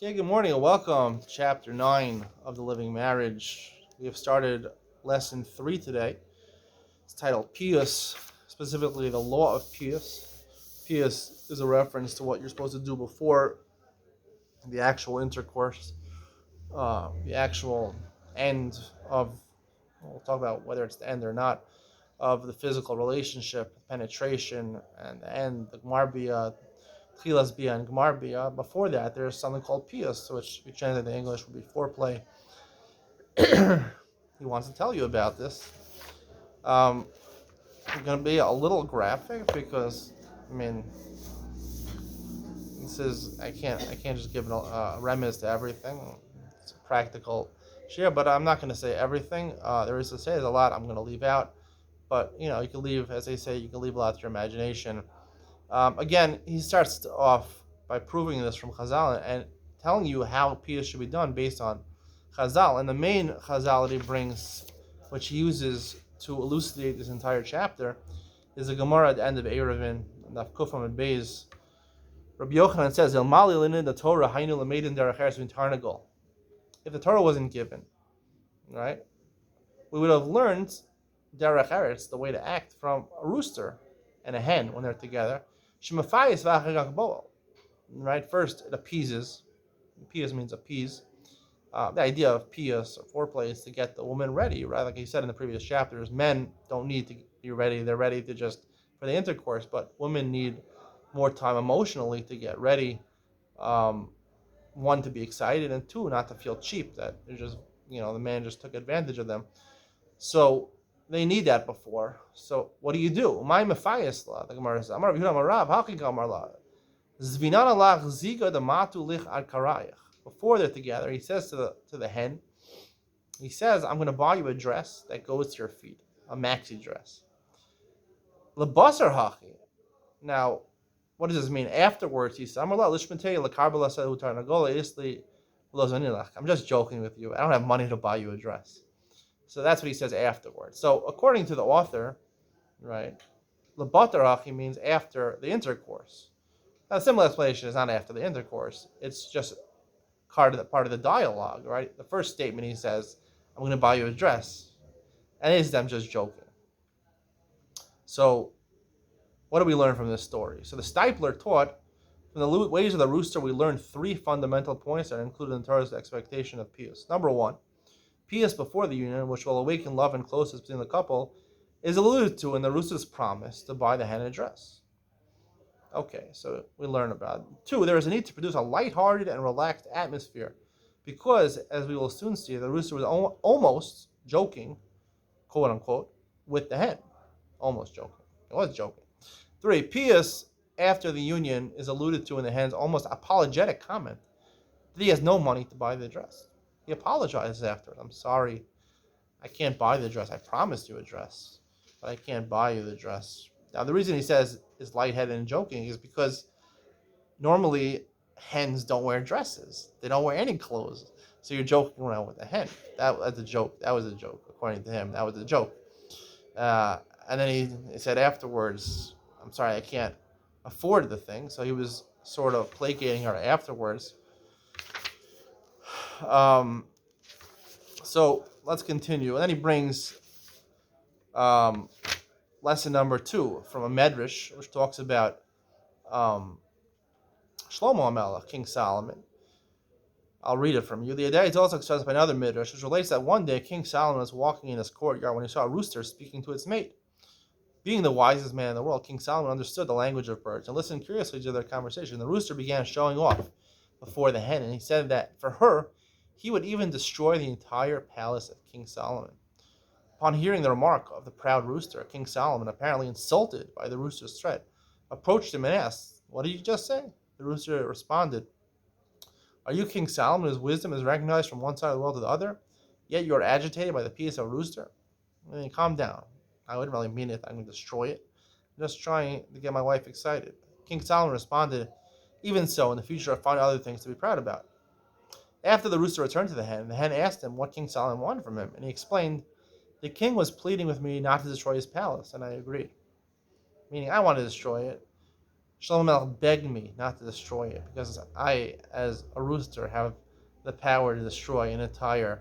Okay, good morning and welcome to Chapter 9 of The Living Marriage. We have started Lesson 3 today. It's titled Piyus, specifically the Law of Piyus. Piyus is a reference to what you're supposed to do before the actual intercourse, the actual end of, we'll talk about whether it's the end or not, of the physical relationship, penetration, and the end, the Gmar Chilas Bia and Gmar Bia. Before that, there's something called Piyus, which we translated in English would be foreplay. He wants to tell you about this. It's going to be a little graphic because, this is I can't just give a remez to everything. It's a practical share, but I'm not going to say everything. There is to say there's a lot I'm going to leave out, but you can leave, as they say, you can leave a lot to your imagination. Again, he starts off by proving this from Chazal and telling you how Piyus should be done based on Chazal. And the main Chazal that he brings, which he uses to elucidate this entire chapter, is a Gemara at the end of Eruvin, Daf Kufam and Beis. Rabbi Yochanan says, "El mali linin the Torah hainu lemedin derech eretz min tarnagol." If the Torah wasn't given, right, we would have learned derech eretz, the way to act, from a rooster and a hen when they're together. Shemafayis v'achagak bo'el. Right, first it appeases. Piyus means appease. The idea of piyus or foreplay is to get the woman ready, right? Like he said in the previous chapters, men don't need to be ready; they're ready to just for the intercourse. But women need more time emotionally to get ready. One, to be excited, and two, not to feel cheap that they're just the man just took advantage of them. So they need that before. So what do you do? My mefayis la, the Gemara says. Amar Yehuda Amar Rav, Hakik Amar la. Zvinan alach ziga the matu lich ad karayach. Before they're together, he says to the hen, he says, "I'm going to buy you a dress that goes to your feet, a maxi dress." Lebasar hachi. Now, what does this mean? Afterwards, he says, "I'm just joking with you. I don't have money to buy you a dress." So that's what he says afterwards. So according to the author, right, Lebatar hachi means after the intercourse. Now, a similar explanation is not after the intercourse. It's just part of the dialogue, right? The first statement he says, "I'm going to buy you a dress," and it is them just joking. So, what do we learn from this story? So the Stipler taught from the ways of the rooster. We learned three fundamental points that are included in Torah's expectation of Piyus. Number one, Piyus before the union, which will awaken love and closeness between the couple, is alluded to in the rooster's promise to buy the hen a dress. Okay, so we learn about it. Two, there is a need to produce a lighthearted and relaxed atmosphere because, as we will soon see, the rooster was almost joking, quote unquote, with the hen. Almost joking. It was joking. Three, Piyus after the union is alluded to in the hen's almost apologetic comment that he has no money to buy the dress. He apologizes after it. "I'm sorry, I can't buy the dress. I promised you a dress, but I can't buy you the dress." Now, the reason he says is lightheaded and joking is because normally hens don't wear dresses. They don't wear any clothes. So you're joking around with a hen. That's a joke. That was a joke, according to him. That was a joke. And then he said afterwards, "I'm sorry, I can't afford the thing." So he was sort of placating her afterwards. So let's continue. And then he brings lesson number 2 from a medrash, which talks about Shlomo HaMelech, King Solomon. I'll read it from you. The idea is also expressed by another midrash, which relates that one day King Solomon was walking in his courtyard when he saw a rooster speaking to its mate. Being the wisest man in the world, King Solomon understood the language of birds and listened curiously to their conversation. The rooster began showing off before the hen, and he said that for her, he would even destroy the entire palace of King Solomon. Upon hearing the remark of the proud rooster, King Solomon, apparently insulted by the rooster's threat, approached him and asked, "What did you just say?" The rooster responded, "Are you King Solomon, whose wisdom is recognized from one side of the world to the other? Yet you are agitated by the peace of a rooster?" I mean, calm down. I wouldn't really mean it. I'm going to destroy it. I'm just trying to get my wife excited. King Solomon responded, "Even so, in the future I'll find other things to be proud about." After the rooster returned to the hen asked him what King Solomon wanted from him, and he explained, "The king was pleading with me not to destroy his palace, and I agreed." Meaning, I want to destroy it. Shlomo Melech begged me not to destroy it because I, as a rooster, have the power to destroy an entire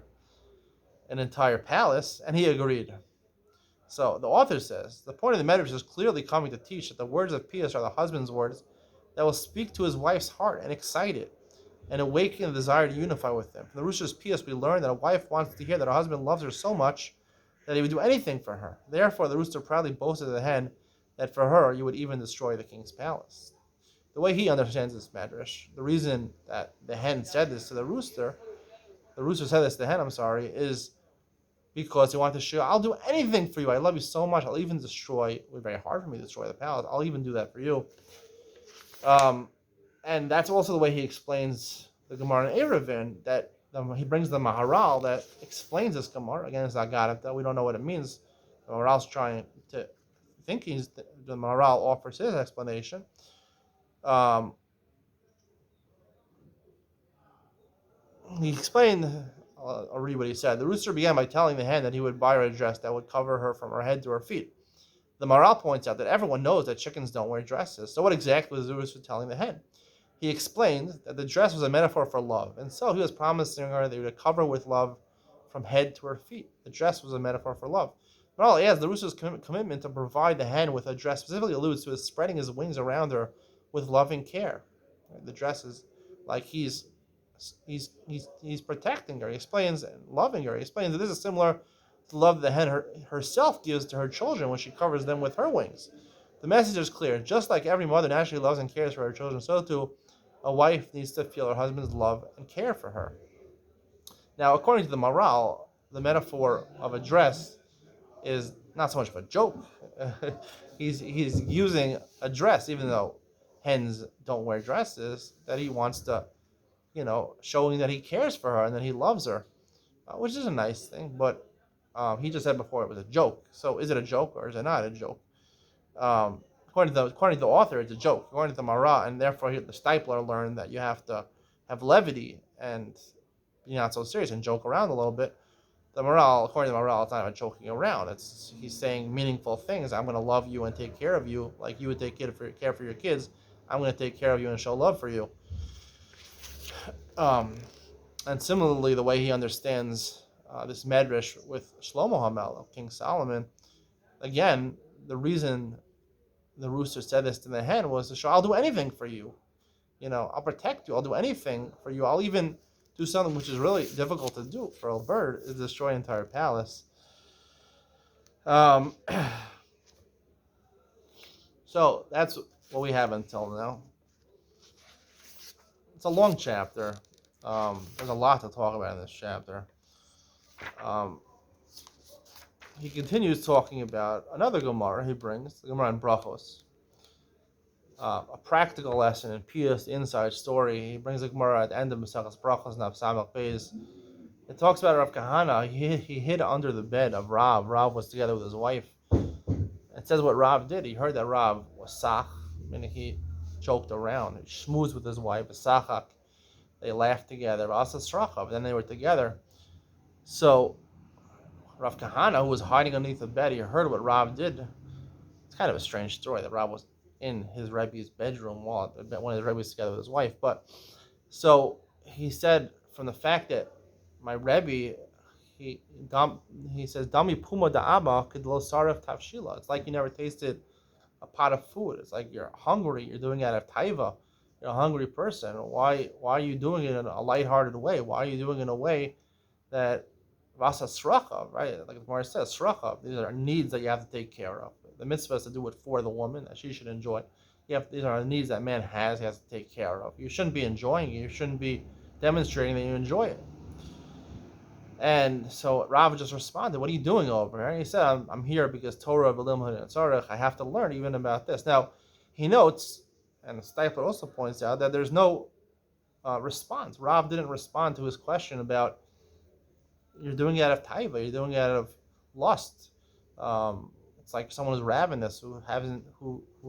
palace, and he agreed. So the author says the point of the Medrash is clearly coming to teach that the words of Piyus are the husband's words that will speak to his wife's heart and excite it and awaken the desire to unify with him. From the rooster's Piyus, we learn that a wife wants to hear that her husband loves her so much that he would do anything for her. Therefore, the rooster proudly boasted to the hen that for her you would even destroy the king's palace. The way he understands this Medrash, the reason that the hen said this to the rooster said this to the hen, is because he wanted to show, I'll do anything for you. I love you so much. I'll even destroy, it would be very hard for me to destroy the palace. I'll even do that for you. And that's also the way he explains the Gemara in Eruvin, that he brings the Maharal that explains this Gemara. Again, it's Agarata. We don't know what it means. The Maharal's trying to think the Maharal offers his explanation. He explained, I'll read what he said. The rooster began by telling the hen that he would buy her a dress that would cover her from her head to her feet. The Maharal points out that everyone knows that chickens don't wear dresses. So what exactly was the rooster telling the hen? He explained that the dress was a metaphor for love, and so he was promising her that he would cover her with love from head to her feet. The dress was a metaphor for love. Maharal adds the rooster's commitment to provide the hen with a dress specifically alludes to his spreading his wings around her with loving care. The dress is like he's protecting her. He explains, loving her. He explains that this is similar to the love the hen herself gives to her children when she covers them with her wings. The message is clear. Just like every mother naturally loves and cares for her children, so too a wife needs to feel her husband's love and care for her. Now, according to the Maharal, the metaphor of a dress is not so much of a joke. he's using a dress, even though hens don't wear dresses, that he wants to, showing that he cares for her and that he loves her, which is a nice thing. But he just said before it was a joke. So is it a joke or is it not a joke? According to the author, it's a joke. According to the Maharal, and therefore the Stipler learned that you have to have levity and be not so serious and joke around a little bit. The Maharal, according to the Maharal, it's not about joking around. He's saying meaningful things. I'm going to love you and take care of you like you would take care for your kids. I'm going to take care of you and show love for you. And similarly, the way he understands this Medrash with Shlomo HaMelech, King Solomon, again, the reason the rooster said this to the hen was to show, I'll do anything for you. I'll protect you. I'll do anything for you. I'll even do something which is really difficult to do for a bird, is destroy an entire palace. So that's what we have until now. It's a long chapter. There's a lot to talk about in this chapter. He continues talking about another Gemara he brings, the Gemara in Brachos. A practical lesson in Piyus, the inside story. He brings a Gemara at the end of Maseches Brachos, Nav Samach Beis. It talks about Rav Kahana. He hid under the bed of Rav. Rav was together with his wife. It says what Rav did. He heard that Rav was sach, meaning he joked around. He schmoozed with his wife, sachak. They laughed together. Asa srachav. Then they were together. So Rav Kahana, who was hiding underneath the bed, he heard what Rav did. It's kind of a strange story that Rav was in his Rebbe's bedroom while one of his Rebbe's together with his wife. But so he said, from the fact that my Rebbe, he says, Dami Puma Da'aba Kidlo Saref Tavshila. It's like you never tasted a pot of food. It's like you're hungry. You're doing it out of taiva. You're a hungry person. Why are you doing it in a lighthearted way? Why are you doing it in a way that Vasa Srachav, right? Like the Gemara says, Srachav. These are needs that you have to take care of. The mitzvah is to do it for the woman, that she should enjoy. These are needs that man has, he has to take care of. You shouldn't be enjoying it. You shouldn't be demonstrating that you enjoy it. And so Rav just responded, what are you doing over here? And he said, I'm here because Torah, I have to learn even about this. Now, he notes, and Stipler also points out, that there's no response. Rav didn't respond to his question about, you're doing it out of taiva, you're doing it out of lust. It's like someone who's ravenous, who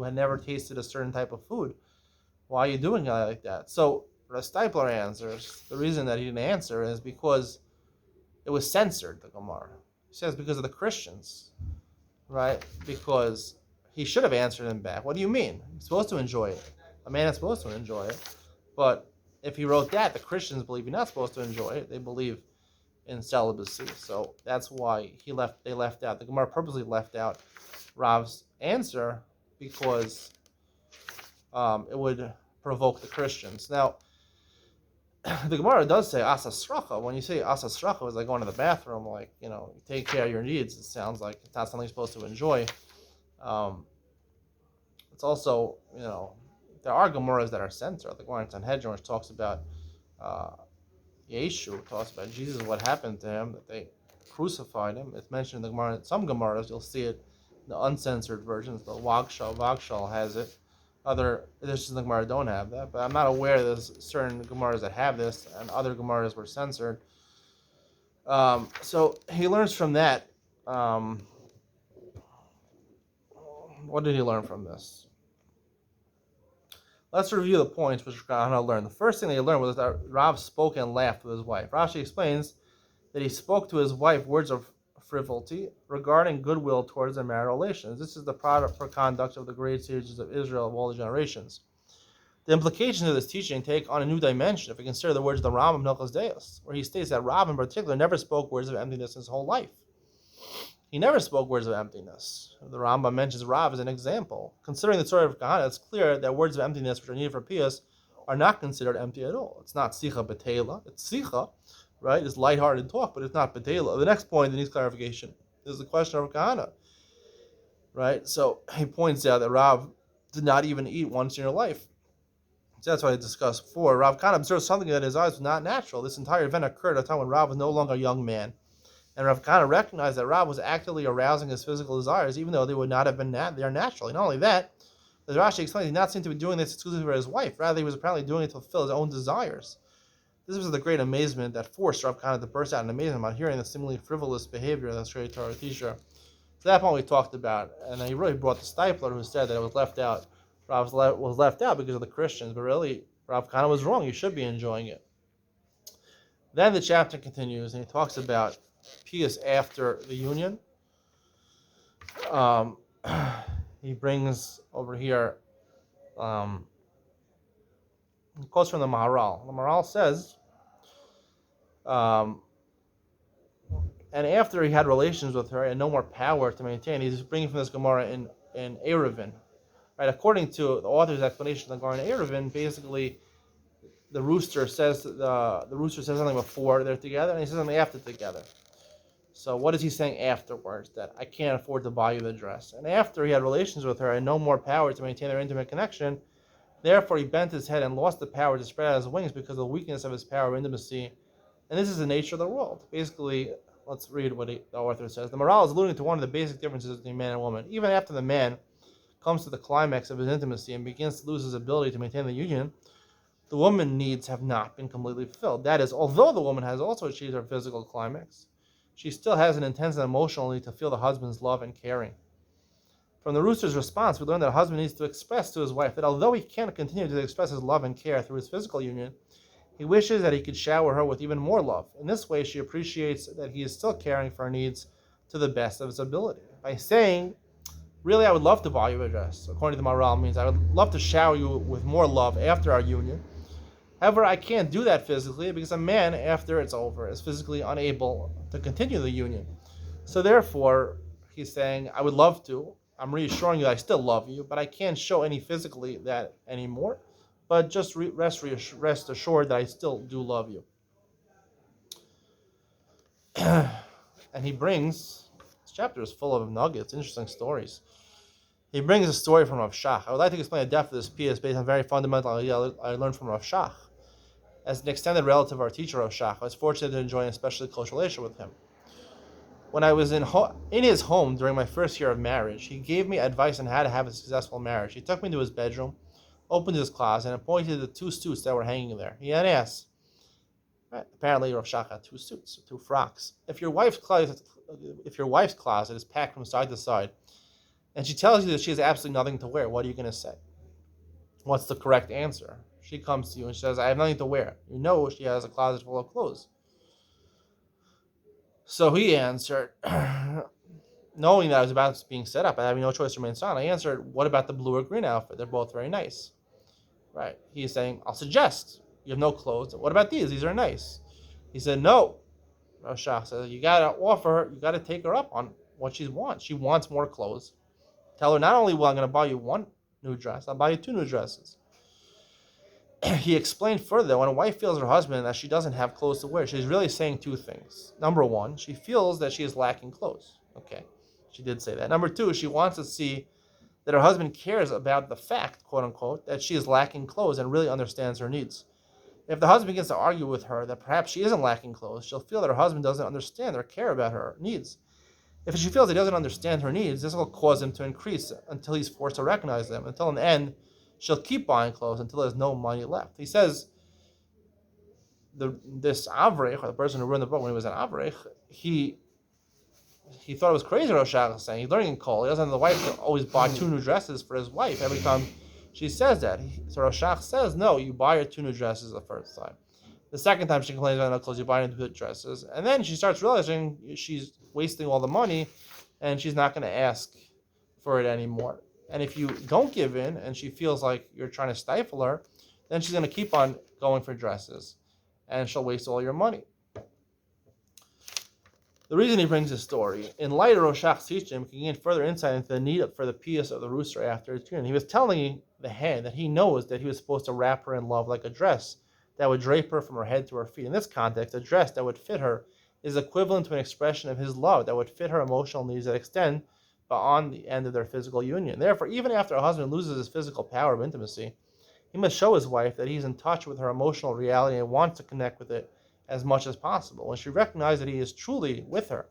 had never tasted a certain type of food. Why are you doing it like that? So Stipler answers, the reason that he didn't answer is because it was censored, the Gemara. He says because of the Christians, right? Because he should have answered him back, what do you mean? He's supposed to enjoy it. A man is supposed to enjoy it. But if he wrote that, the Christians believe you're not supposed to enjoy it. They believe in celibacy. So that's why they left out. The Gemara purposely left out Rav's answer because it would provoke the Christians. Now, the Gemara does say asa sracha. When you say asa sracha, it's like going to the bathroom, like, take care of your needs. It sounds like it's not something you're supposed to enjoy. It's also, there are Gemaras that are censored. The Gemara in Sanhedrin, which talks about Yeshu, talks about Jesus, what happened to him, that they crucified him. It's mentioned in the Gemara. Some Gemaras, you'll see it in the uncensored versions. The Vagshal has it. Other editions of the Gemara don't have that, but I'm not aware there's certain Gemaras that have this, and other Gemaras were censored. So he learns from that. What did he learn from this? Let's review the points which we're going to learn. The first thing that he learned was that Rav spoke and laughed with his wife. Rashi explains that he spoke to his wife words of frivolity regarding goodwill towards their marital relations. This is the proper conduct of the great sages of Israel of all the generations. The implications of this teaching take on a new dimension if we consider the words of the Ram of Hilchos Deos, where he states that Rav in particular never spoke words of emptiness in his whole life. He never spoke words of emptiness. The Rambam mentions Rav as an example. Considering the story of Kahana, it's clear that words of emptiness which are needed for Piyus are not considered empty at all. It's not sicha betela, it's sicha, right? It's lighthearted talk, but it's not betela. The next point that needs clarification is the question of Kahana, right? So he points out that Rav did not even eat once in your life. So that's what I discussed before. Rav Kahana observed something that in his eyes was not natural. This entire event occurred at a time when Rav was no longer a young man. And Rav Kahana recognized that Rav was actively arousing his physical desires, even though they would not have been they are natural. And not only that, as Rashi explains, he did not seem to be doing this exclusively for his wife. Rather, he was apparently doing it to fulfill his own desires. This was the great amazement that forced Rav Kahana to burst out in amazement on hearing the seemingly frivolous behavior of the Shrei Torah teacher. So that point we talked about, and he really brought the Stipler who said that it was left out. Rav was left out because of the Christians, but really, Rav Kahana was wrong. You should be enjoying it. Then the chapter continues, and he talks about Piyus after the union. He brings over here, he quotes from the Maharal. The Maharal says, and after he had relations with her and no more power to maintain, he's bringing from this Gemara in Eruvin. Right, according to the author's explanation of the Gemara in Eruvin, basically the rooster says something before they're together, and he says something after together. So what is he saying afterwards? That I can't afford to buy you the dress. And after he had relations with her and no more power to maintain their intimate connection, therefore he bent his head and lost the power to spread out his wings because of the weakness of his power of intimacy. And this is the nature of the world. Basically, let's read what the author says. The Maharal is alluding to one of the basic differences between man and woman. Even after the man comes to the climax of his intimacy and begins to lose his ability to maintain the union, the woman's needs have not been completely fulfilled. That is, although the woman has also achieved her physical climax, she still has an intense and emotional need to feel the husband's love and caring. From the rooster's response, we learn that a husband needs to express to his wife that although he can't continue to express his love and care through his physical union, he wishes that he could shower her with even more love. In this way, she appreciates that he is still caring for her needs to the best of his ability. By saying, really, I would love to buy you a dress, according to the Maharal, means I would love to shower you with more love after our union. However, I can't do that physically because a man, after it's over, is physically unable to continue the union. So therefore, he's saying, I would love to. I'm reassuring you I still love you, but I can't show any physically that anymore. But just rest assured that I still do love you. And he brings, this chapter is full of nuggets, interesting stories. He brings a story from Rav Shach. I would like to explain the depth of this piece based on a very fundamental idea I learned from Rav Shach. As an extended relative of our teacher, Rav Shach, I was fortunate to enjoy an especially close relation with him. When I was in his home during my first year of marriage, he gave me advice on how to have a successful marriage. He took me to his bedroom, opened his closet, and pointed to the 2 suits that were hanging there. He then asked, right, apparently Rav Shach had 2 suits, 2 frocks. If your wife's closet is packed from side to side, and she tells you that she has absolutely nothing to wear, what are you going to say? What's the correct answer? She comes to you and she says, I have nothing to wear. You know she has a closet full of clothes. So he answered, knowing that I was about to being set up, and having no choice to remain silent, I answered, "What about the blue or green outfit? They're both very nice." Right? He's saying, "I'll suggest. You have no clothes. What about these? These are nice." He said, "No." Roshach says, "You gotta offer her. You gotta take her up on what she wants. She wants more clothes. Tell her not only will I'm going to buy you one new dress, I'll buy you two new dresses." He explained further that when a wife feels her husband that she doesn't have clothes to wear, she's really saying two things. Number one, she feels that she is lacking clothes. Okay, she did say that. Number two, she wants to see that her husband cares about the fact, quote unquote, that she is lacking clothes and really understands her needs. If the husband begins to argue with her that perhaps she isn't lacking clothes, she'll feel that her husband doesn't understand or care about her needs. If she feels he doesn't understand her needs, this will cause him to increase until he's forced to recognize them. Until in the end, she'll keep buying clothes until there's no money left. He says this Avrech, or the person who wrote the book when he was an Avrech, he thought it was crazy what Roshach was saying. He's learning in Kol. He doesn't have the wife to always buy two new dresses for his wife every time she says that. So Roshach says, no, you buy her two new dresses the first time. The second time she complains about no clothes, you buy her two dresses. And then she starts realizing she's wasting all the money and she's not going to ask for it anymore. And if you don't give in and she feels like you're trying to stifle her, then she's going to keep on going for dresses and she'll waste all your money. The reason he brings this story, in light of Roshach's teaching, he can gain further insight into the need for the Piyus of the rooster after its tune. He was telling the hen that he knows that he was supposed to wrap her in love like a dress that would drape her from her head to her feet. In this context, a dress that would fit her is equivalent to an expression of his love that would fit her emotional needs that extend beyond the end of their physical union. Therefore, even after a husband loses his physical power of intimacy, he must show his wife that he's in touch with her emotional reality and wants to connect with it as much as possible. When she recognizes that he is truly with her,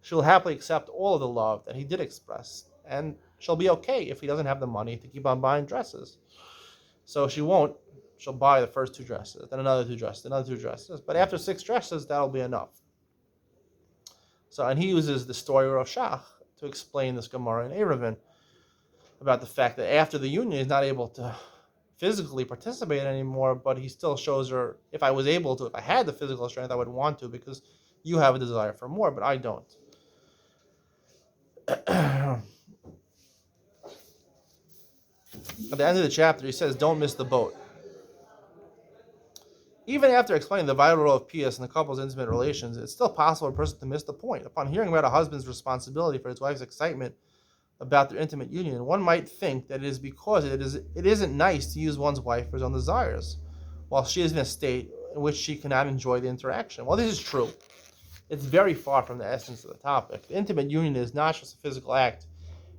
she'll happily accept all of the love that he did express, and she'll be okay if he doesn't have the money to keep on buying dresses. So she won't. She'll buy the first two dresses, then another two dresses, another two dresses. But after 6 dresses, that'll be enough. So, and he uses the story of Roshach to explain this Gemara in Eruvin about the fact that after the union, he's not able to physically participate anymore, but he still shows her, if I was able to, if I had the physical strength, I would want to, because you have a desire for more, but I don't. At the end of the chapter, he says, don't miss the boat. Even after explaining the vital role of Piyus in the couple's intimate relations, it's still possible for a person to miss the point. Upon hearing about a husband's responsibility for his wife's excitement about their intimate union, one might think that it is because it isn't nice to use one's wife for his own desires, while she is in a state in which she cannot enjoy the interaction. While this is true, it's very far from the essence of the topic. The intimate union is not just a physical act.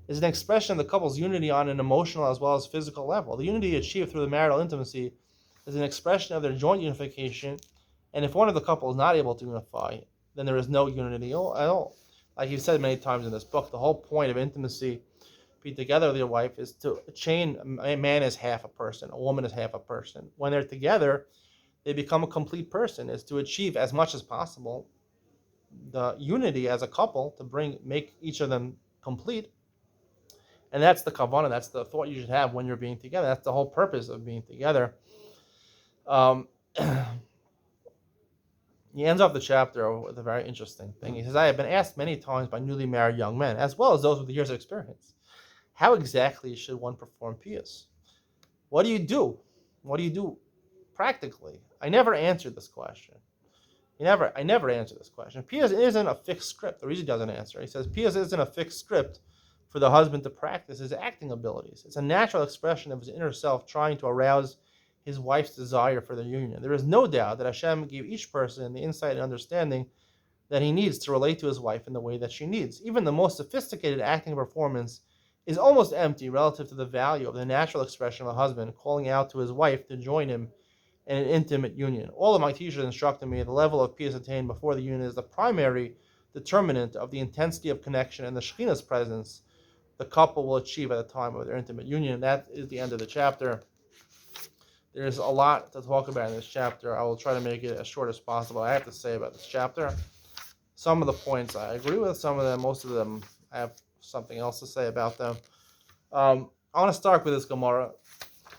It's an expression of the couple's unity on an emotional as well as physical level. The unity achieved through the marital intimacy is an expression of their joint unification, and if one of the couple is not able to unify, then there is no unity at all. Like you've said many times in this book, the whole point of intimacy, be together with your wife, is to chain. A man is half a person, a woman is half a person. When they're together, they become a complete person. Is to achieve as much as possible the unity as a couple, to make each of them complete. And that's the kavanah, that's the thought you should have when you're being together. That's the whole purpose of being together. He ends off the chapter with a very interesting thing. He says, I have been asked many times by newly married young men, as well as those with years of experience, how exactly should one perform Piyus? What do you do? What do you do practically? I never answered this question. I never answered this question. Piyus isn't a fixed script. The reason he doesn't answer, he says, Piyus isn't a fixed script for the husband to practice his acting abilities. It's a natural expression of his inner self trying to arouse his wife's desire for their union. There is no doubt that Hashem gave each person the insight and understanding that he needs to relate to his wife in the way that she needs. Even the most sophisticated acting performance is almost empty relative to the value of the natural expression of a husband calling out to his wife to join him in an intimate union. All of my teachers instructed me the level of Piyus attained before the union is the primary determinant of the intensity of connection and the Shekhinah's presence the couple will achieve at the time of their intimate union. That is the end of the chapter. There's a lot to talk about in this chapter. I will try to make it as short as possible. I have to say about this chapter. Some of the points I agree with, some of them, most of them, I have something else to say about them. I want to start with this Gemara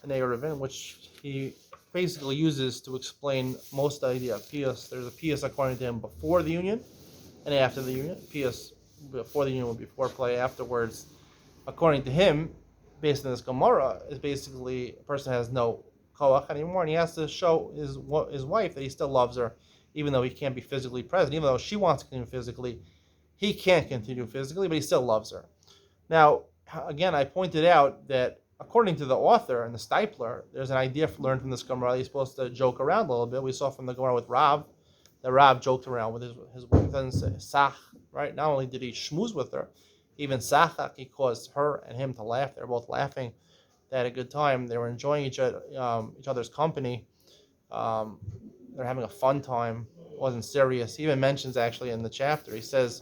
in Eruvin, which he basically uses to explain most of the idea of Piyus. There's a Piyus according to him before the union and after the union. Piyus before the union would be foreplay. Afterwards, according to him, based on this Gemara, is basically a person has no koach anymore, and he has to show his wife that he still loves her, even though he can't be physically present, even though she wants to continue physically, he can't continue physically, but he still loves her. Now, again, I pointed out that according to the author and the Stipler, there's an idea learned from this Gemara. He's supposed to joke around a little bit. We saw from the Gemara with Rav that Rav joked around with his wife. It doesn't say sach, right? Not only did he schmooze with her, even sachak, he caused her and him to laugh. They were both laughing. They had a good time. They were enjoying each other's company. They're having a fun time. It wasn't serious. He even mentions actually in the chapter. He says,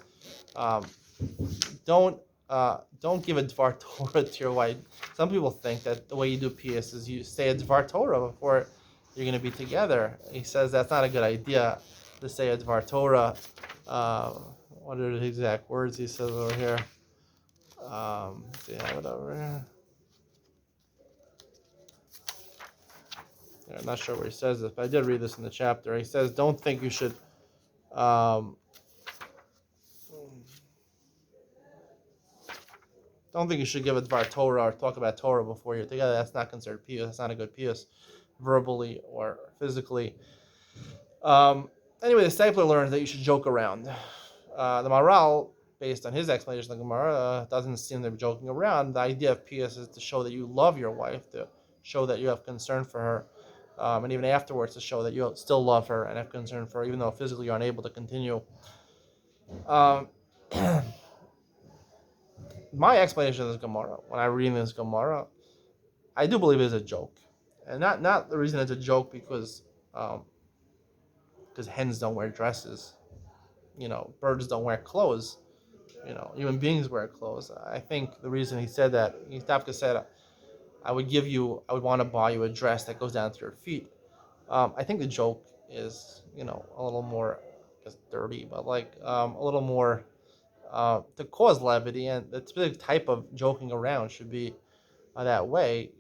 "Don't give a dvar Torah to your wife." Some people think that the way you do Piyus is you say a dvar Torah before you're going to be together. He says that's not a good idea to say a dvar Torah. What are the exact words he says over here? Do you have it over here? Yeah, I'm not sure where he says this, but I did read this in the chapter. He says, "Don't think you should." Don't think you should give a dvar Torah or talk about Torah before you're together. That's not considered piyus. That's not a good piyus, verbally or physically. Anyway, the Stipler learns that you should joke around. The Maral, based on his explanation of the Gemara, doesn't seem to be joking around. The idea of piyus is to show that you love your wife, to show that you have concern for her, and even afterwards to show that you still love her and have concern for her, even though physically you're unable to continue. My explanation of this Gemara, when I read this Gemara, I do believe it's a joke, and not the reason it's a joke because hens don't wear dresses, birds don't wear clothes, human beings wear clothes. I think the reason he said that, Tafka said, I would want to buy you a dress that goes down to your feet. I think the joke is, a little more, I guess, dirty, but like a little more to cause levity, and the specific type of joking around should be that way.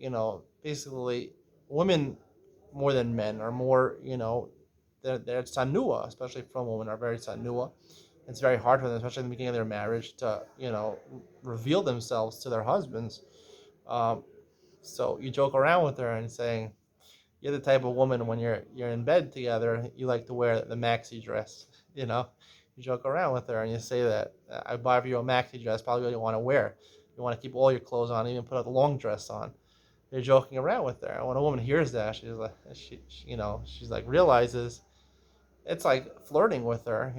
Basically, women more than men are more, they're tsanua, especially from women, are very tsanua. It's very hard for them, especially in the beginning of their marriage, to reveal themselves to their husbands. So you joke around with her and saying, you're the type of woman when you're in bed together, you like to wear the maxi dress. You joke around with her and you say that I buy for you a maxi dress, probably what you want to wear. You want to keep all your clothes on, even put a long dress on. You're joking around with her. And when a woman hears that, she's like, she's like realizes it's like flirting with her.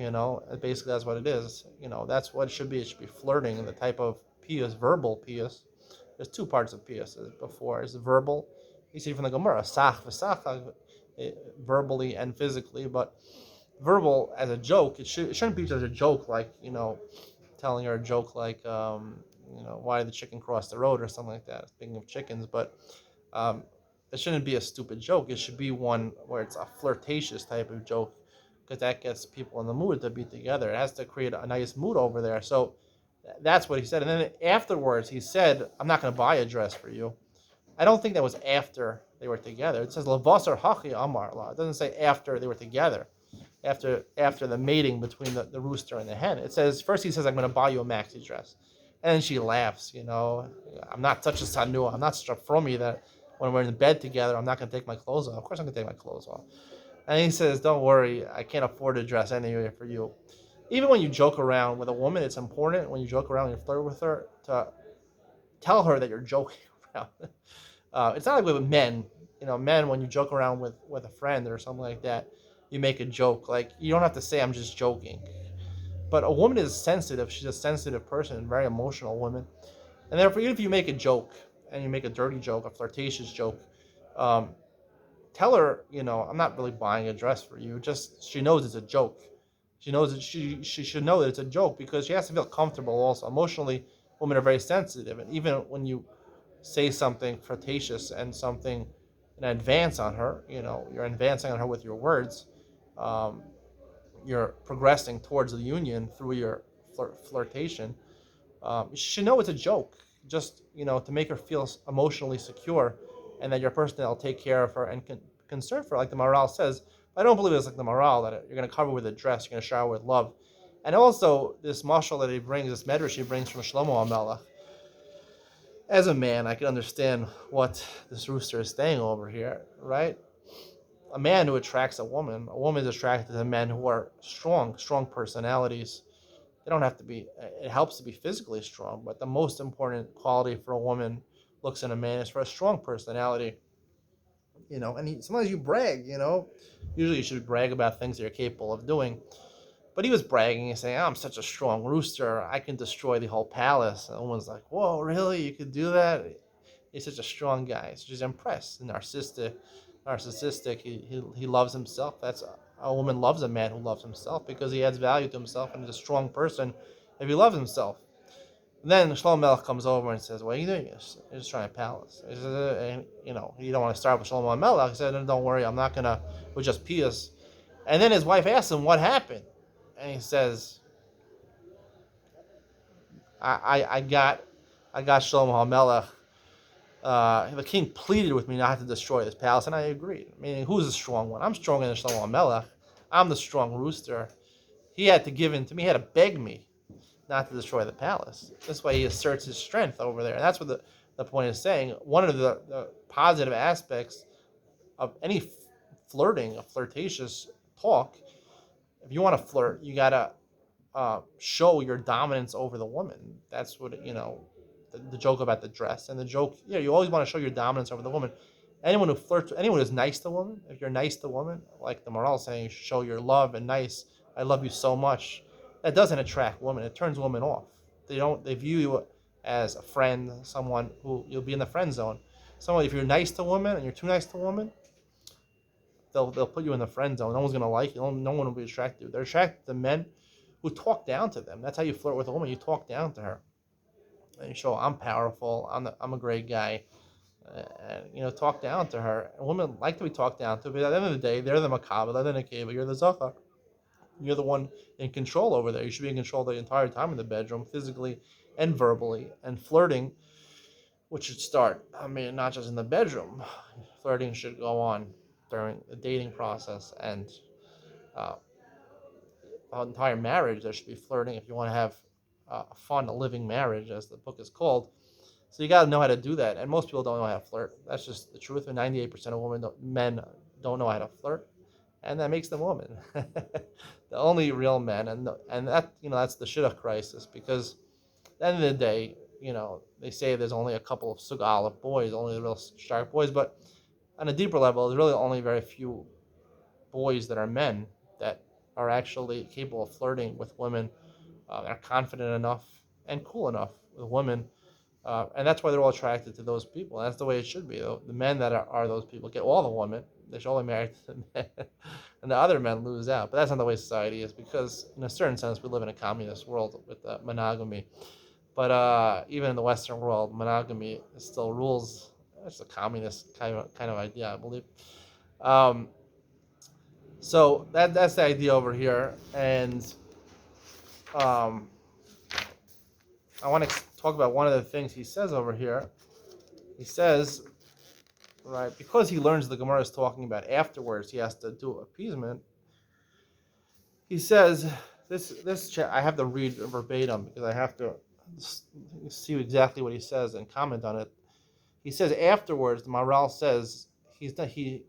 Basically that's what it is. That's what it should be. It should be flirting. The type of piyus, verbal piyus. There's two parts of piyus before. It's verbal. You see from the Gemara, sach v'sach, verbally and physically, but verbal as a joke, it shouldn't be just a joke like, telling her a joke like, why did the chicken cross the road or something like that, speaking of chickens, but it shouldn't be a stupid joke. It should be one where it's a flirtatious type of joke, because that gets people in the mood to be together. It has to create a nice mood over there. So that's what he said. And then afterwards he said, I'm not going to buy a dress for you. I don't think that was after they were together. It says Lavasar Hachi Amar La. It doesn't say after they were together, after the mating between the rooster and the hen. It says, first he says, I'm going to buy you a maxi dress. And then she laughs, I'm not such a sanua. I'm not such a frummy that when we're in bed together, I'm not going to take my clothes off. Of course I'm going to take my clothes off. And he says, don't worry, I can't afford a dress anyway for you. Even when you joke around with a woman, it's important when you joke around and you flirt with her to tell her that you're joking around. It's not like with men. Men, when you joke around with a friend or something like that, you make a joke. Like, you don't have to say, I'm just joking. But a woman is sensitive. She's a sensitive person, a very emotional woman. And therefore, even if you make a joke, and you make a dirty joke, a flirtatious joke, tell her, I'm not really buying a dress for you. Just, she knows it's a joke. She knows that she should know that it's a joke, because she has to feel comfortable also. Emotionally, women are very sensitive. And even when you say something flirtatious and something in advance on her, you're advancing on her with your words, you're progressing towards the union through your flirtation. You should know it's a joke, just to make her feel emotionally secure, and that your person will take care of her and concern for her, like the Maral says. I don't believe it's like the Maral that you're going to cover with a dress, you're going to shower with love, And also, this mashal that he brings, this medrash he brings from Shlomo HaMelech, as a man, I can understand what this rooster is saying over here, right? A man who attracts a woman is attracted to men who are strong personalities. They don't have to be, it helps to be physically strong, but the most important quality for a woman looks in a man is for a strong personality. And sometimes you brag. Usually you should brag about things that you're capable of doing. But he was bragging and saying, I'm such a strong rooster. I can destroy the whole palace. And the woman's like, whoa, really? You could do that? He's such a strong guy. So she's impressed. Narcissistic. He loves himself. That's a woman loves a man who loves himself because he adds value to himself and is a strong person if he loves himself. And then Shlomo Melech comes over and says, what are you doing? You're just trying to palace. He says, you don't want to start with Shlomo Melech. He said, don't worry, I'm not going to, with just Piyus. And then his wife asks him what happened. And he says, I got Shlomo HaMelech. The king pleaded with me not to destroy this palace, and I agreed. Meaning, who's the strong one? I'm stronger than Shlomo HaMelech. I'm the strong rooster. He had to give in to me. He had to beg me not to destroy the palace. This way he asserts his strength over there. And that's what the point is saying. One of the positive aspects of any flirting, a flirtatious talk, if you want to flirt, you got to show your dominance over the woman. That's what, the joke about the dress. And the joke, you always want to show your dominance over the woman. Anyone who flirts, anyone who's nice to a woman, if you're nice to a woman, like the moral is saying, you show your love and nice, I love you so much. That doesn't attract women. It turns women off. They view you as a friend, someone who you'll be in the friend zone. Someone, if you're nice to a woman and you're too nice to a woman, they'll put you in the friend zone. No one's gonna like you. No one will be attracted to you. They're attracted to men who talk down to them. That's how you flirt with a woman. You talk down to her, and you show I'm powerful. I'm a great guy. And talk down to her. And women like to be talked down to, but at the end of the day, they're the makabel, they're the nekeva, you're the zachar. You're the one in control over there. You should be in control the entire time in the bedroom, physically and verbally. And flirting, which should start, not just in the bedroom. Flirting should go on during the dating process and the entire marriage. There should be flirting if you want to have a fun, living marriage, as the book is called. So you got to know how to do that. And most people don't know how to flirt. That's just the truth. And 98% of men don't know how to flirt. And that makes them women. The only real men. And that, that's the shidduch crisis. Because at the end of the day, they say there's only a couple of sug aleph boys, only the real sharp boys. But on a deeper level, there's really only very few boys that are men that are actually capable of flirting with women, are confident enough and cool enough with women. And that's why they're all attracted to those people. That's the way it should be. The men that are those people get all the women. They should only marry to the men. And the other men lose out. But that's not the way society is, because in a certain sense we live in a communist world with monogamy. But even in the Western world, monogamy still rules. It's a communist kind of idea, I believe. So that's the idea over here. And I want to talk about one of the things he says over here. He says, right, because he learns the Gemara is talking about afterwards, he has to do appeasement. He says, I have to read verbatim because I have to see exactly what he says and comment on it. He says afterwards, the Maharal says, the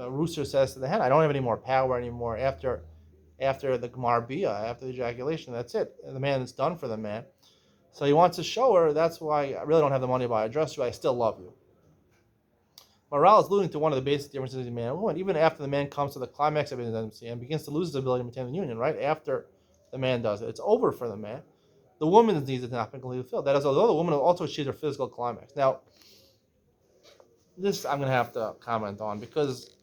rooster says to the hen, I don't have any more power anymore after the Gemar Bia, after the ejaculation. That's it. And the man is done for the man. So he wants to show her, that's why I really don't have the money to buy a dress, but I still love you. Maharal is alluding to one of the basic differences between man and woman. Even after the man comes to the climax of his intimacy and begins to lose his ability to maintain the union, right? After the man does it, it's over for the man. The woman's needs have not been completely fulfilled. That is, although the woman will also achieve her physical climax. Now, this I'm going to have to comment on because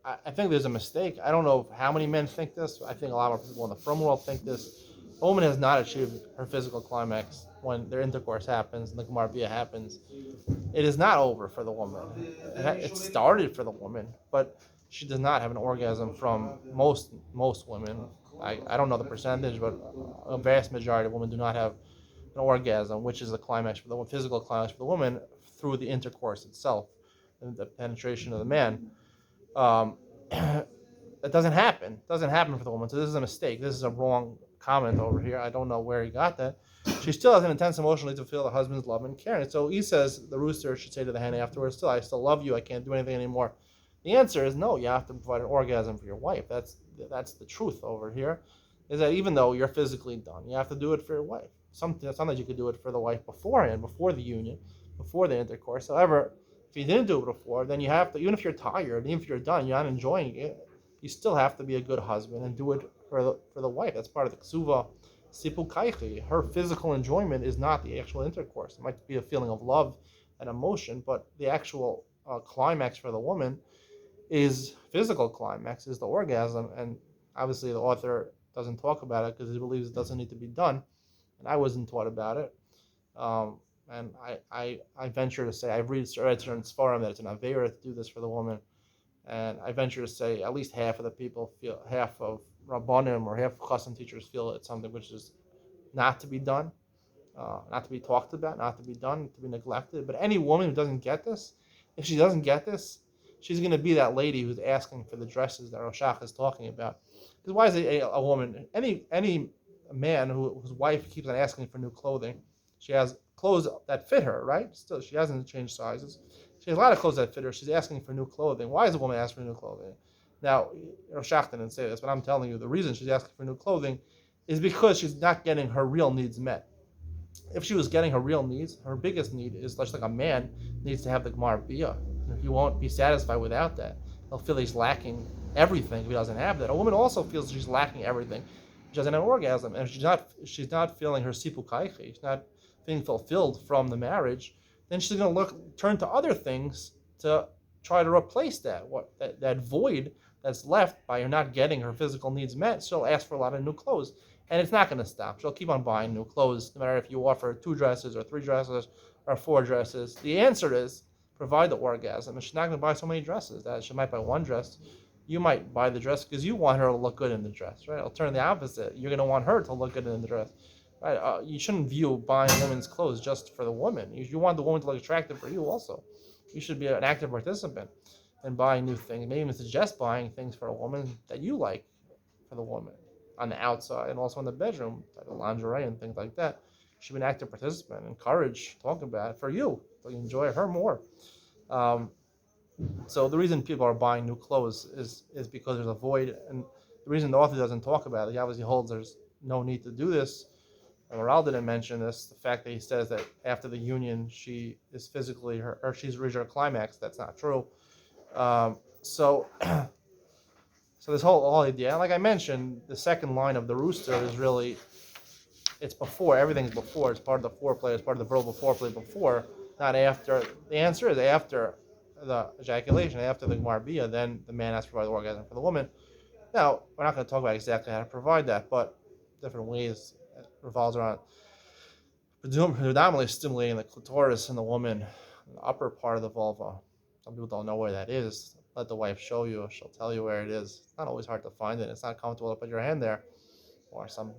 I think there's a mistake. I don't know how many men think this. I think a lot of people in the frum world think this. A woman has not achieved her physical climax when their intercourse happens and the Gemar Bia happens. It is not over for the woman. It started for the woman, but she does not have an orgasm from most women. I don't know the percentage, but a vast majority of women do not have an orgasm, which is the climax for the physical climax for the woman through the intercourse itself and the penetration of the man. That doesn't happen. It doesn't happen for the woman. So this is a mistake. This is a wrong comment over here. I don't know where he got that. She still has an intense emotional need to feel the husband's love and care. And so he says the rooster should say to the hen afterwards, still, I still love you. I can't do anything anymore. The answer is no. You have to provide an orgasm for your wife. That's the truth over here. Is that even though you're physically done, you have to do it for your wife. Sometimes you could do it for the wife beforehand, before the union, before the intercourse. However, if you didn't do it before, then you have to, even if you're tired, even if you're done, you're not enjoying it, you still have to be a good husband and do it for the wife. That's part of the ksuva sipukaichi. Her physical enjoyment is not the actual intercourse. It might be a feeling of love and emotion, but the actual climax for the woman is physical climax, is the orgasm. And obviously the author doesn't talk about it because he believes it doesn't need to be done. And I wasn't taught about it. And I venture to say, I've read certain Sfarim that it's an Aveira to do this for the woman. And I venture to say at least half of the people feel, half of Rabbanim or half of custom teachers feel it's something which is not to be done, not to be talked about, not to be done, to be neglected. But any woman who doesn't get this, if she doesn't get this, she's going to be that lady who's asking for the dresses that Roshach is talking about. Because why is a woman, any man whose wife keeps on asking for new clothing, she has clothes that fit her, right? Still, she hasn't changed sizes. She has a lot of clothes that fit her. She's asking for new clothing. Why is a woman asking for new clothing? Now, Roshach didn't say this, but I'm telling you the reason she's asking for new clothing is because she's not getting her real needs met. If she was getting her real needs, her biggest need is just like a man needs to have the Gemar Bia. He won't be satisfied without that. He'll feel he's lacking everything if he doesn't have that. A woman also feels she's lacking everything. She doesn't have an orgasm, and if she's not feeling her sipukaichi, she's not being fulfilled from the marriage, then she's going to turn to other things to try to replace that void that's left by her not getting her physical needs met. She'll ask for a lot of new clothes, and it's not going to stop. She'll keep on buying new clothes, no matter if you offer 2 dresses or 3 dresses or 4 dresses. The answer is provide the orgasm, and she's not going to buy so many dresses. That she might buy 1 dress. You might buy the dress because you want her to look good in the dress, right? I'll turn the opposite. You're going to want her to look good in the dress. Right, you shouldn't view buying women's clothes just for the woman. You want the woman to look attractive for you also. You should be an active participant in buying new things. Maybe even suggest buying things for a woman that you like for the woman on the outside and also in the bedroom, like lingerie and things like that. You should be an active participant. Encourage, talk about it for you, so you enjoy her more. So the reason people are buying new clothes is because there's a void, and the reason the author doesn't talk about it, he obviously holds there's no need to do this. And Moral didn't mention this, the fact that he says that after the union she is physically she's reached her climax. That's not true. So this whole idea, like I mentioned, the second line of the rooster is really, it's before, everything's before. It's part of the foreplay, it's part of the verbal foreplay before, not after. The answer is after the ejaculation, after the Gmar, then the man has to provide the orgasm for the woman. Now, we're not going to talk about exactly how to provide that, but different ways. Revolves around predominantly stimulating the clitoris in the woman, the upper part of the vulva. Some people don't know where that is. Let the wife show you. She'll tell you where it is. It's not always hard to find it. It's not comfortable to put your hand there. Or some,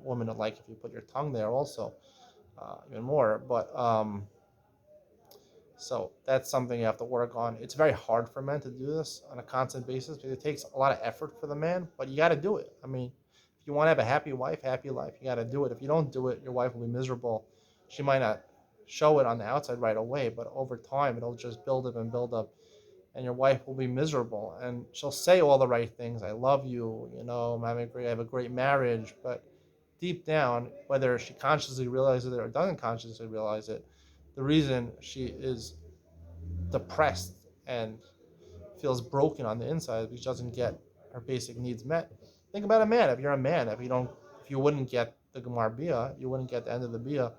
women would like if you put your tongue there also, even more. But so that's something you have to work on. It's very hard for men to do this on a constant basis because it takes a lot of effort for the man, but you got to do it. I mean, if you want to have a happy wife, happy life, you got to do it. If you don't do it, your wife will be miserable. She might not show it on the outside right away, but over time, it'll just build up and build up. And your wife will be miserable. And she'll say all the right things. I love you, I have a great marriage. But deep down, whether she consciously realizes it or doesn't consciously realize it, the reason she is depressed and feels broken on the inside is because she doesn't get her basic needs met. Think about a man. If you're a man, if you wouldn't get the Gemar Bia, you wouldn't get the end of the Bia,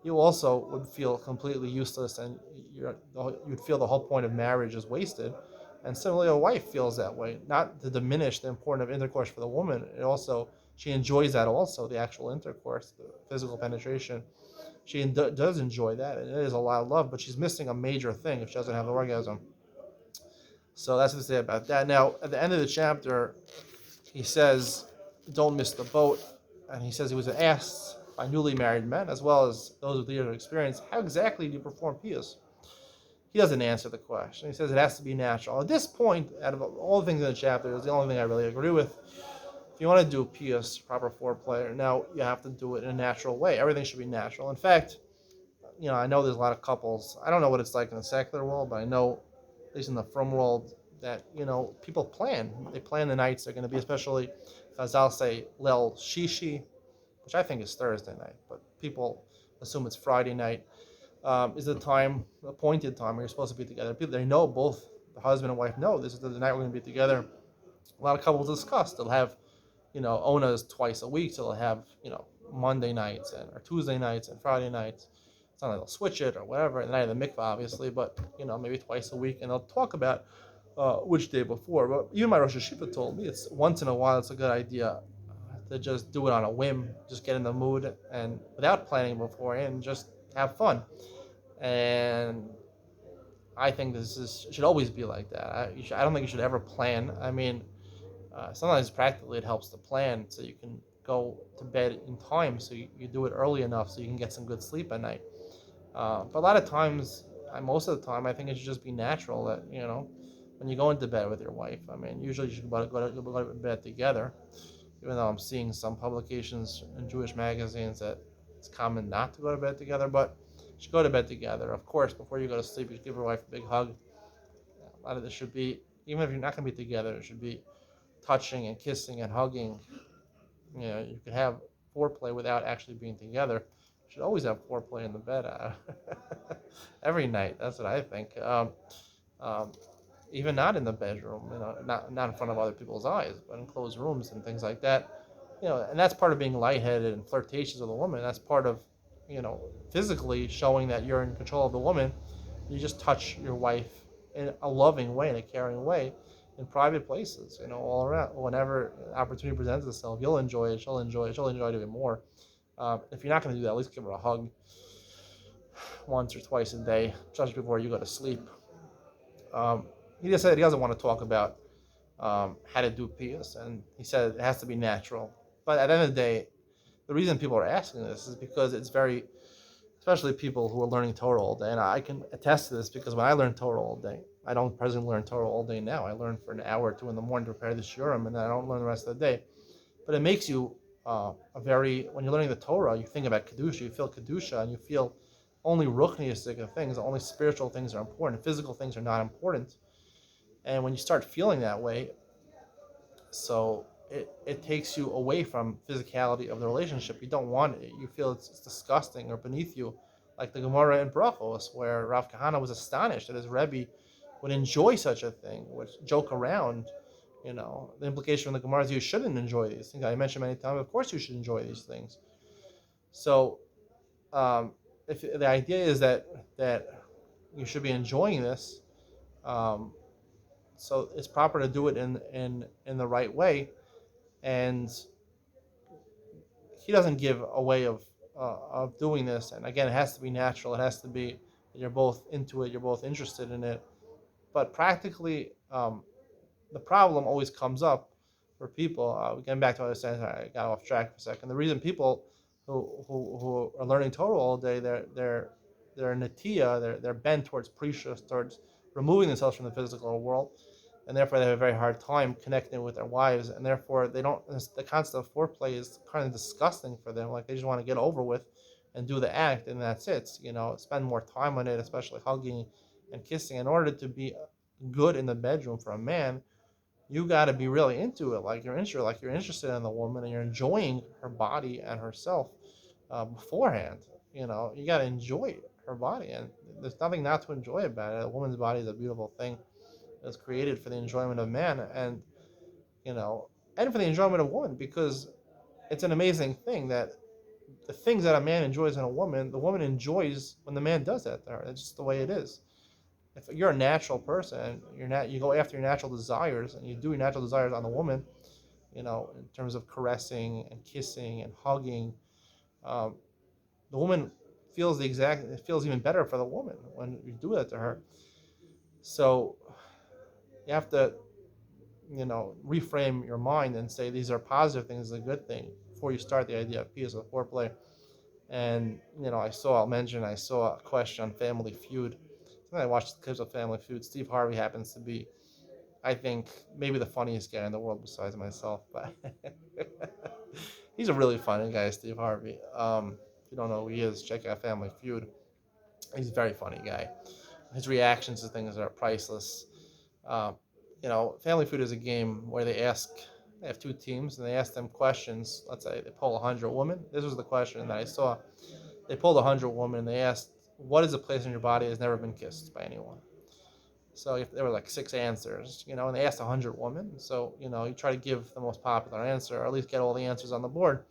you also would feel completely useless, and you'd feel the whole point of marriage is wasted. And similarly, a wife feels that way. Not to diminish the importance of intercourse for the woman. She enjoys that also, the actual intercourse, the physical penetration. She does enjoy that, and it is a lot of love, but she's missing a major thing if she doesn't have the orgasm. So that's what to say about that. Now, at the end of the chapter, he says, don't miss the boat. And he says he was asked by newly married men, as well as those with years of experience, how exactly do you perform Piyus? he doesn't answer the question. He says it has to be natural. At this point, out of all the things in the chapter, it's the only thing I really agree with. If you want to do Piyus, proper foreplay, now you have to do it in a natural way. Everything should be natural. In fact, I know there's a lot of couples. I don't know what it's like in the secular world, but I know, at least in the frum world, that people plan. They plan the nights they're going to be, especially as I'll say Lel Shishi, which I think is Thursday night, but people assume it's Friday night. Is the time, appointed time, where you're supposed to be together. People, they know, both the husband and wife know this is the night we're going to be together. A lot of couples discuss. They'll have, onas twice a week. So they'll have, Monday nights or Tuesday nights and Friday nights. It's not like they'll switch it or whatever. The night of the mikvah, obviously, but maybe twice a week, and they'll talk about which day before. But even my Rosh Hashiva told me it's once in a while. It's a good idea to just do it on a whim, just get in the mood and without planning beforehand, just have fun. And I think should always be like that. I don't think you should ever plan. I mean, sometimes practically it helps to plan so you can go to bed in time, so you do it early enough so you can get some good sleep at night. But a lot of times, most of the time, I think it should just be natural that, when you go into bed with your wife, I mean, usually you should go to bed together, even though I'm seeing some publications in Jewish magazines that it's common not to go to bed together, but you should go to bed together. Of course, before you go to sleep, you should give your wife a big hug. A lot of this should be, even if you're not going to be together, it should be touching and kissing and hugging. You could have foreplay without actually being together. You should always have foreplay in the bed every night. That's what I think. Even not in the bedroom, not in front of other people's eyes, but in closed rooms and things like that. And that's part of being lightheaded and flirtatious with a woman. That's part of, physically showing that you're in control of the woman. You just touch your wife in a loving way, in a caring way, in private places, all around. Whenever an opportunity presents itself, you'll enjoy it. She'll enjoy it. She'll enjoy it even more. If you're not going to do that, at least give her a hug once or twice a day, just before you go to sleep. He just said he doesn't want to talk about how to do Piyus, and he said it has to be natural. But at the end of the day, the reason people are asking this is because it's very, especially people who are learning Torah all day, and I can attest to this because when I learn Torah all day, I don't presently learn Torah all day now. I learn for an hour or two in the morning to prepare the shiurim, and then I don't learn the rest of the day. But it makes you when you're learning the Torah, you think about Kedusha, you feel Kedusha, and you feel only ruchniistic things, only spiritual things are important, physical things are not important. And when you start feeling that way, so it takes you away from physicality of the relationship. You don't want it. You feel it's disgusting or beneath you, like the Gemara in Brachos, where Rav Kahana was astonished that his Rebbe would enjoy such a thing, would joke around. The implication from the Gemara is you shouldn't enjoy these things. I mentioned many times, of course you should enjoy these things. So if the idea is that you should be enjoying this, so it's proper to do it in the right way, and he doesn't give a way of doing this. And again, it has to be natural. It has to be that you're both into it, you're both interested in it. But practically, the problem always comes up for people. Getting back to what I was saying, I got off track for a second. The reason people who are learning Torah all day, they're natiya, they're bent towards precious, towards removing themselves from the physical world, and therefore they have a very hard time connecting with their wives, and therefore they don't. The concept of foreplay is kind of disgusting for them. Like they just want to get over with and do the act, and that's it. Spend more time on it, especially hugging and kissing. In order to be good in the bedroom for a man, you got to be really into it, like you're interested in the woman, and you're enjoying her body and herself beforehand. You got to enjoy her body, and there's nothing not to enjoy about it. A woman's body is a beautiful thing. It's created for the enjoyment of man, and and for the enjoyment of woman, because it's an amazing thing that the things that a man enjoys in a woman, the woman enjoys when the man does that to her. It's just the way it is. If you're a natural person, you go after your natural desires, and you do your natural desires on the woman, in terms of caressing and kissing and hugging, the woman it feels even better for the woman when you do that to her. So you have to, reframe your mind and say these are positive things, is a good thing, before you start the idea of Piyus, of foreplay. And I saw a question on Family Feud. I watched clips of Family Feud. Steve Harvey happens to be, I think, maybe the funniest guy in the world besides myself. But he's a really funny guy, Steve Harvey. If you don't know who he is, check out Family Feud. He's a very funny guy. His reactions to things are priceless. Um, Family Feud is a game where they have two teams, and they ask them questions. Let's say they poll 100 women. This was the question that I saw. They polled 100 women, and they asked, what is a place in your body that has never been kissed by anyone? So if there were like six answers, and they asked 100 women. So, you try to give the most popular answer, or at least get all the answers on the board.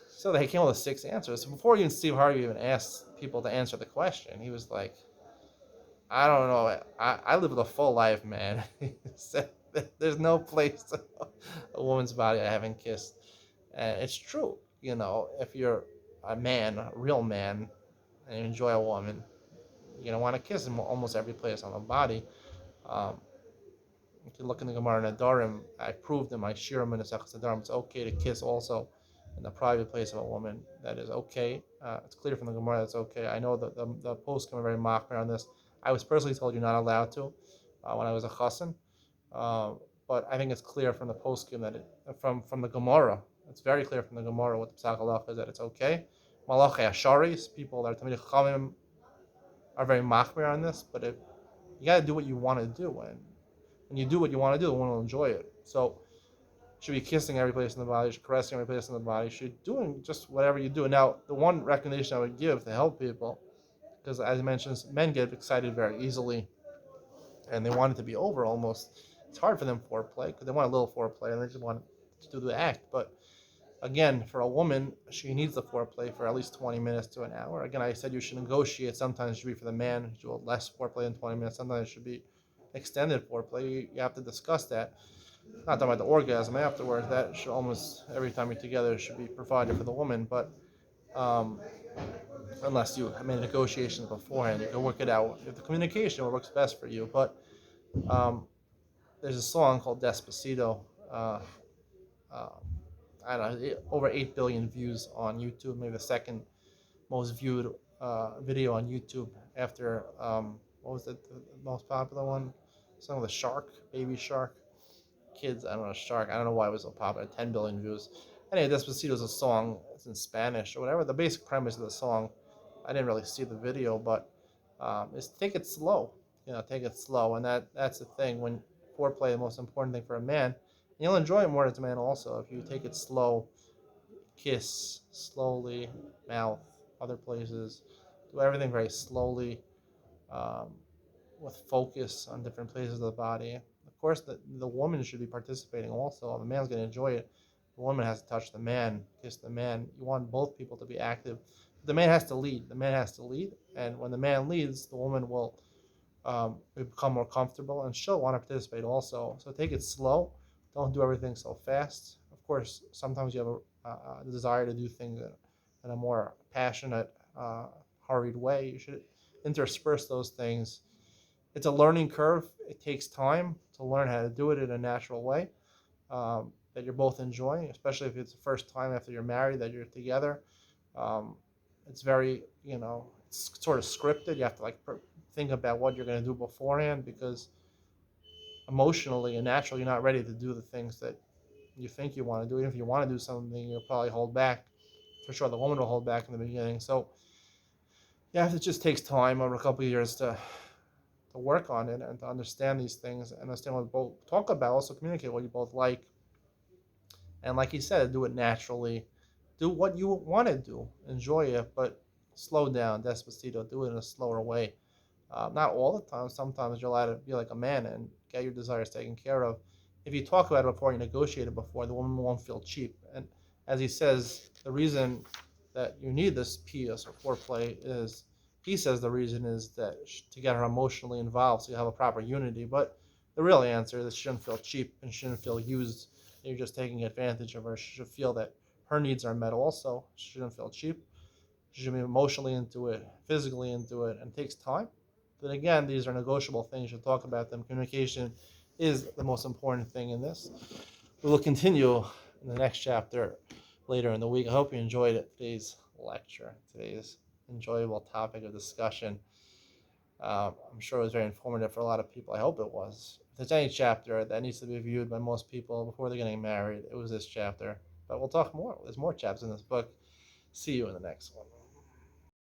So they came up with six answers. So before even Steve Harvey even asked people to answer the question, he was like, I don't know. I live a full life, man. He said there's no place a woman's body I haven't kissed. And it's true. If you're a man, a real man, and you enjoy a woman, you're going to want to kiss in almost every place on the body. Um, if you look in the Gemara and Adorim, I proved in my Shirim and Esechus Adorim, it's okay to kiss also in the private place of a woman. That is okay. It's clear from the Gemara that's okay. I know that the poskim are very machmir on this. I was personally told you're not allowed to when I was a chassan. But I think it's clear from the poskim that from the Gemara, it's very clear from the Gemara what the Psak Halacha is that it's okay. Malachei Asharis, people that are Talmidei Chachamim, are very machmir on this, but you got to do what you want to do, and when you do what you want to do, the woman will enjoy it. So you should be kissing every place in the body, you should caressing every place in the body, you should be doing just whatever you do. Now, the one recommendation I would give to help people, because as I mentioned, men get excited very easily, and they want it to be over almost. It's hard for them foreplay, because they want a little foreplay, and they just want to do the act. But again, for a woman, she needs the foreplay for at least 20 minutes to an hour. Again, I said you should negotiate. Sometimes it should be for the man, you do less foreplay than 20 minutes. Sometimes it should be extended foreplay. You have to discuss that. Not talking about the orgasm afterwards. That should almost, every time you're together, should be provided for the woman. But unless you made negotiations beforehand, you can work it out. If the communication works best for you. But there's a song called Despacito. Uh, I don't know, over 8 billion views on YouTube, maybe the second most viewed video on YouTube after, what was it, the most popular one? Some of the shark, baby shark, kids, I don't know, shark, I don't know why it was so popular, 10 billion views. Anyway, Despacito is a song, it's in Spanish or whatever. The basic premise of the song, I didn't really see the video, but is take it slow, take it slow. And that's the thing, when foreplay, the most important thing for a man, you'll enjoy it more as a man also if you take it slow, kiss slowly, mouth, other places, do everything very slowly, with focus on different places of the body. Of course, the woman should be participating also. The man's going to enjoy it. The woman has to touch the man, kiss the man. You want both people to be active. The man has to lead. The man has to lead, and when the man leads, the woman will become more comfortable, and she'll want to participate also. So take it slow. Don't do everything so fast. Of course, sometimes you have a desire to do things in a more passionate, hurried way. You should intersperse those things. It's a learning curve. It takes time to learn how to do it in a natural way that you're both enjoying, especially if it's the first time after you're married that you're together. It's very, it's sort of scripted. You have to think about what you're going to do beforehand, because emotionally and naturally, you're not ready to do the things that you think you want to do. Even if you want to do something, you'll probably hold back. For sure, the woman will hold back in the beginning. So, yeah, it just takes time over a couple of years to work on it and to understand these things and understand what we both talk about. Also, communicate what you both like. And like he said, do it naturally. Do what you want to do. Enjoy it, but slow down. Despacito. Do it in a slower way. Not all the time. Sometimes you're allowed to be like a man and get your desires taken care of. If you talk about it before, you negotiate it before, the woman won't feel cheap. And as he says, the reason that you need this Piyus or foreplay is, he says the reason is that to get her emotionally involved, so you have a proper unity. But the real answer is that she shouldn't feel cheap and she shouldn't feel used. You're just taking advantage of her. She should feel that her needs are met also. She shouldn't feel cheap. She should be emotionally into it, physically into it, and it takes time. But again, these are negotiable things. You should talk about them. Communication is the most important thing in this. We will continue in the next chapter later in the week. I hope you enjoyed today's lecture, today's enjoyable topic of discussion. I'm sure it was very informative for a lot of people. I hope it was. If there's any chapter that needs to be viewed by most people before they're getting married, it was this chapter. But we'll talk more. There's more chapters in this book. See you in the next one.